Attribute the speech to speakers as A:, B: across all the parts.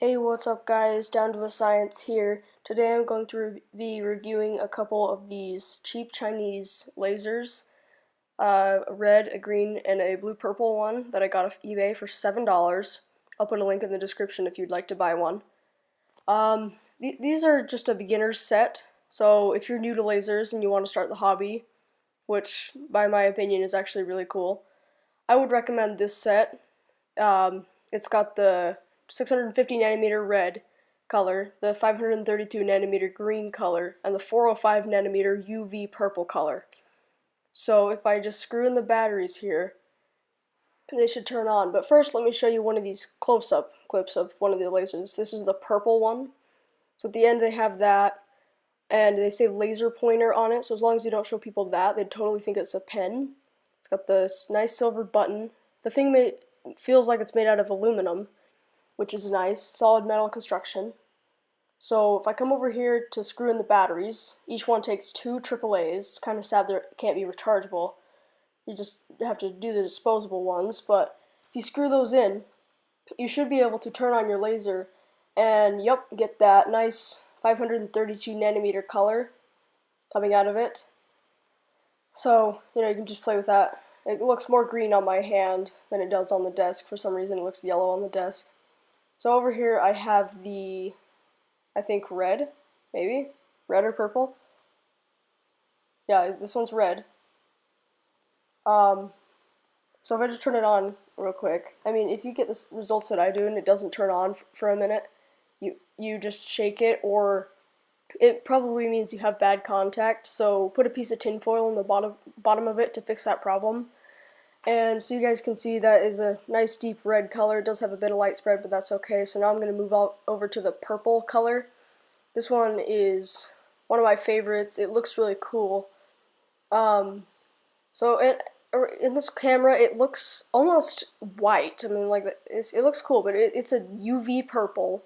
A: Hey, what's up guys? Down to a Science here. Today I'm going to be reviewing a couple of these cheap Chinese lasers. A red, a green, and a blue-purple one that I got off eBay for $7. I'll put a link in the description if you'd like to buy one. These are just a beginner's set, so if you're new to lasers and you want to start the hobby, which by my opinion is actually really cool, I would recommend this set. It's got the 650 nanometer red color, the 532 nanometer green color, and the 405 nanometer UV purple color. So if I just screw in the batteries here, they should turn on. But first, let me show you one of these close-up clips of one of the lasers. This is the purple one. So at the end they have that, and they say laser pointer on it, so as long as you don't show people that, they'd totally think it's a pen. It's got this nice silver button. The thing feels like it's made out of aluminum, which is nice, solid metal construction. So if I come over here to screw in the batteries, each one takes two AAAs. It's kind of sad they can't be rechargeable. You just have to do the disposable ones, but if you screw those in, you should be able to turn on your laser and yep, get that nice 532 nanometer color coming out of it. So, you can just play with that. It looks more green on my hand than it does on the desk. For some reason it looks yellow on the desk. So over here I have the, I think red, maybe? Red or purple? Yeah, this one's red. So if I just turn it on real quick, I mean, if you get the results that I do and it doesn't turn on for a minute, you just shake it, or it probably means you have bad contact, so put a piece of tinfoil in the bottom of it to fix that problem. And so you guys can see that is a nice deep red color. It does have a bit of light spread, but that's okay. So now I'm going to move over to the purple color. This one is one of my favorites. It looks really cool. So in this camera, it looks almost white. I mean, like it looks cool, but it's a UV purple.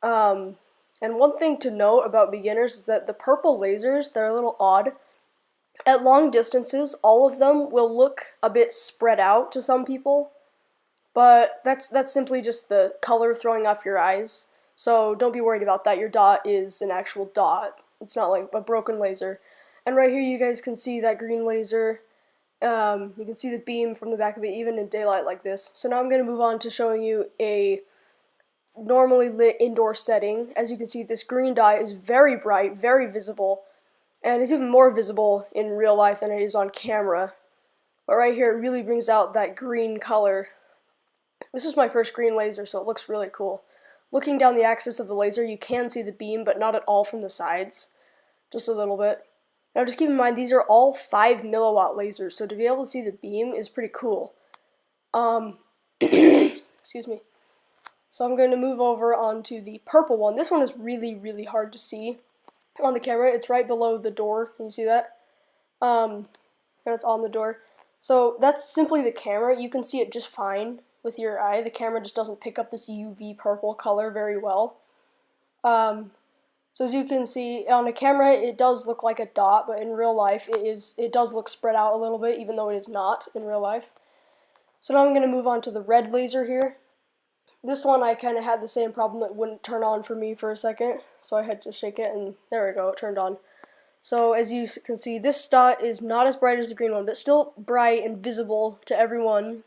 A: And one thing to note about beginners is that the purple lasers, they're a little odd. At long distances, all of them will look a bit spread out to some people, but that's simply just the color throwing off your eyes. So don't be worried about that. Your dot is an actual dot. It's not like a broken laser. And right here you guys can see that green laser. You can see the beam from the back of it even in daylight like this. So now I'm going to move on to showing you a normally lit indoor setting. As you can see, this green dot is very bright, very visible, and it's even more visible in real life than it is on camera. But right here, it really brings out that green color. This is my first green laser, so it looks really cool. Looking down the axis of the laser, you can see the beam, but not at all from the sides. Just a little bit. Now just keep in mind, these are all 5 milliwatt lasers, so to be able to see the beam is pretty cool. Excuse me. So I'm going to move over onto the purple one. This one is really, really hard to see on the camera. It's right below the door. Can you see that? And it's on the door. So that's simply the camera. You can see it just fine with your eye. The camera just doesn't pick up this UV purple color very well. So as you can see, on the camera it does look like a dot, but in real life it does look spread out a little bit, even though it is not in real life. So now I'm going to move on to the red laser here. This one I kind of had the same problem. It wouldn't turn on for me for a second, so I had to shake it, and there we go, it turned on. So as you can see, this dot is not as bright as the green one, but still bright and visible to everyone.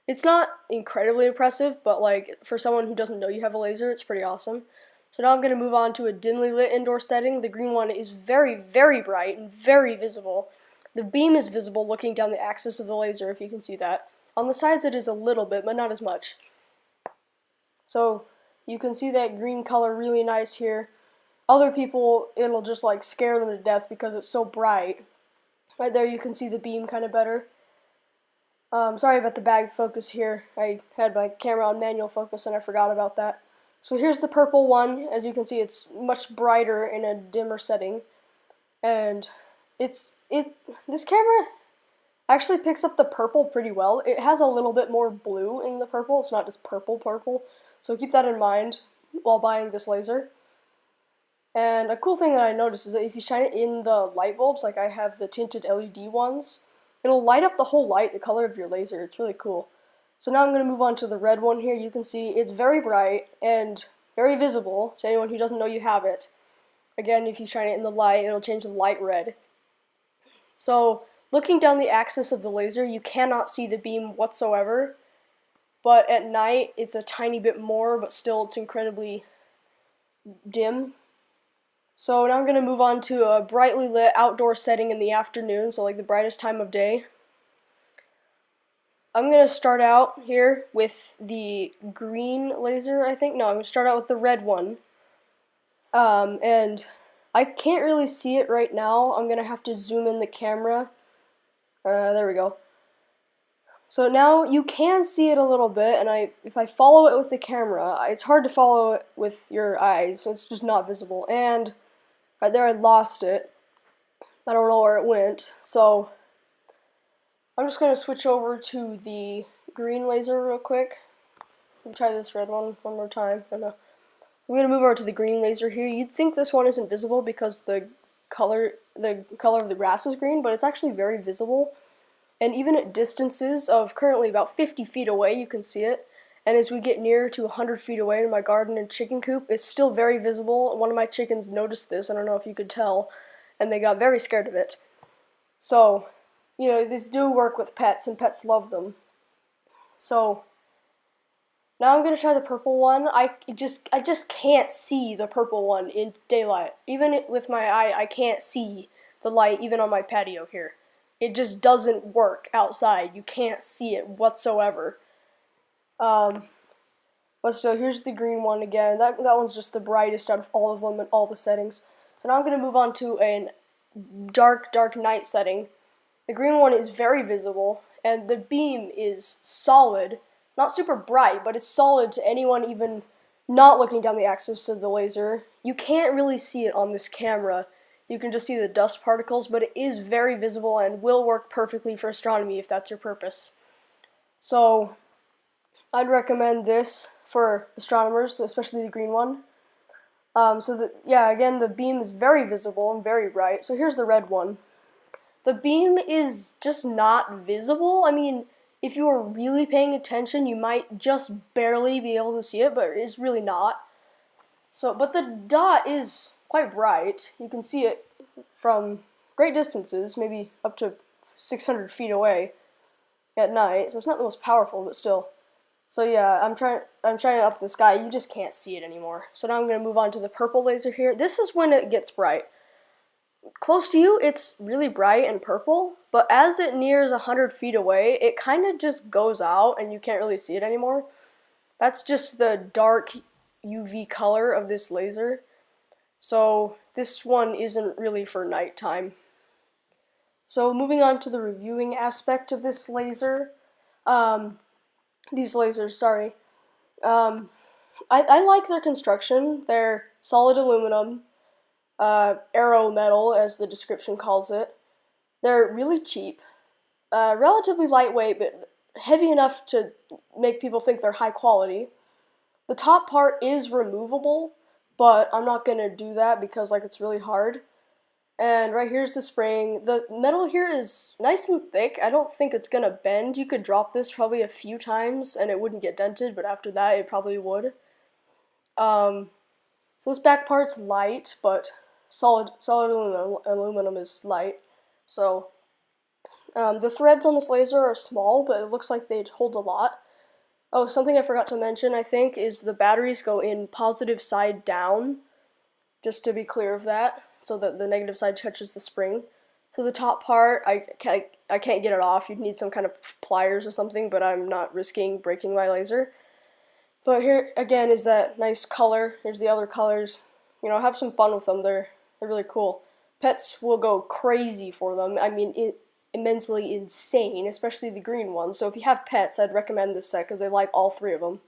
A: It's not incredibly impressive, but like for someone who doesn't know you have a laser, it's pretty awesome. So now I'm going to move on to a dimly lit indoor setting. The green one is very, very bright and very visible. The beam is visible looking down the axis of the laser, if you can see that. On the sides it is a little bit, but not as much. So you can see that green color really nice here. Other people, it'll just like scare them to death because it's so bright. Right there you can see the beam kind of better. Sorry about the bag focus here. I had my camera on manual focus and I forgot about that. So here's the purple one. As you can see, it's much brighter in a dimmer setting. And this camera actually picks up the purple pretty well. It has a little bit more blue in the purple. It's not just purple. So keep that in mind while buying this laser. And a cool thing that I noticed is that if you shine it in the light bulbs, like I have the tinted LED ones, it'll light up the whole light, the color of your laser. It's really cool. So now I'm going to move on to the red one here. You can see it's very bright and very visible to anyone who doesn't know you have it. Again, if you shine it in the light, it'll change the light red. So looking down the axis of the laser, you cannot see the beam whatsoever. But at night, it's a tiny bit more, but still it's incredibly dim. So now I'm going to move on to a brightly lit outdoor setting in the afternoon, so like the brightest time of day. I'm going to start out here with the green laser, I think. No, I'm going to start out with the red one. And I can't really see it right now. I'm going to have to zoom in the camera. There we go. So now you can see it a little bit, and if I follow it with the camera, it's hard to follow it with your eyes, so it's just not visible. And right there I lost it. I don't know where it went, so I'm just going to switch over to the green laser real quick. Let me try this red one more time. I'm going to move over to the green laser here. You'd think this one isn't visible because the color of the grass is green, but it's actually very visible. And even at distances of currently about 50 feet away, you can see it. And as we get nearer to 100 feet away in my garden and chicken coop, it's still very visible. One of my chickens noticed this, I don't know if you could tell, and they got very scared of it. So, you know, these do work with pets, and pets love them. So, now I'm going to try the purple one. I just can't see the purple one in daylight. Even with my eye, I can't see the light, even on my patio here. It just doesn't work outside. You can't see it whatsoever. But still, here's the green one again. That one's just the brightest out of all of them in all the settings. So now I'm going to move on to a dark night setting. The green one is very visible, and the beam is solid. Not super bright, but it's solid to anyone even not looking down the axis of the laser. You can't really see it on this camera. You can just see the dust particles, but it is very visible and will work perfectly for astronomy if that's your purpose. So, I'd recommend this for astronomers, especially the green one. Again, the beam is very visible and very bright. So here's the red one. The beam is just not visible. I mean, if you were really paying attention, you might just barely be able to see it, but it's really not. But the dot is quite bright. You can see it from great distances, maybe up to 600 feet away at night. So it's not the most powerful, but still. So yeah, I'm trying to up the sky. You just can't see it anymore. So now I'm going to move on to the purple laser here. This is when it gets bright. Close to you, it's really bright and purple, but as it nears 100 feet away, it kind of just goes out and you can't really see it anymore. That's just the dark UV color of this laser. So this one isn't really for nighttime. So moving on to the reviewing aspect of this laser, these lasers, sorry. I like their construction. They're solid aluminum, aero metal, as the description calls it. They're really cheap, relatively lightweight, but heavy enough to make people think they're high quality. The top part is removable, but I'm not going to do that because it's really hard. And right here's the spring. The metal here is nice and thick. I don't think it's going to bend. You could drop this probably a few times and it wouldn't get dented, but after that it probably would. So this back part's light, but solid aluminum is light. So the threads on this laser are small, but it looks like they'd hold a lot. Oh, something I forgot to mention, I think, is the batteries go in positive side down, just to be clear of that, so that the negative side touches the spring. So the top part, I can't get it off. You'd need some kind of pliers or something, but I'm not risking breaking my laser. But here, again, is that nice color. Here's the other colors. You know, have some fun with them. They're really cool. Pets will go crazy for them. I mean, immensely insane, especially the green one. So if you have pets, I'd recommend this set because they like all three of them.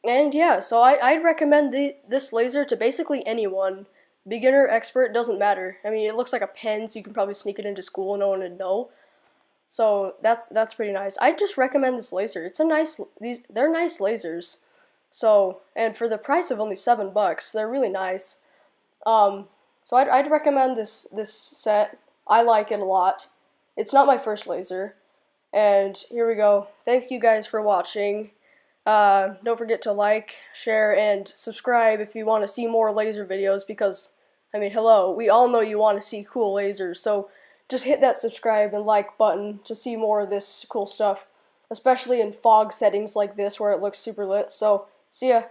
A: And yeah, so I'd recommend this laser to basically anyone. Beginner, expert, doesn't matter. I mean, it looks like a pen, so you can probably sneak it into school and no one would know. So that's pretty nice. I just recommend this laser. They're nice lasers. So, and for the price of only $7, they're really nice. So I'd recommend this set. I like it a lot. It's not my first laser. And here we go. Thank you guys for watching. Don't forget to like, share, and subscribe if you want to see more laser videos because, I mean, hello, we all know you want to see cool lasers, so just hit that subscribe and like button to see more of this cool stuff, especially in fog settings like this where it looks super lit. So, see ya.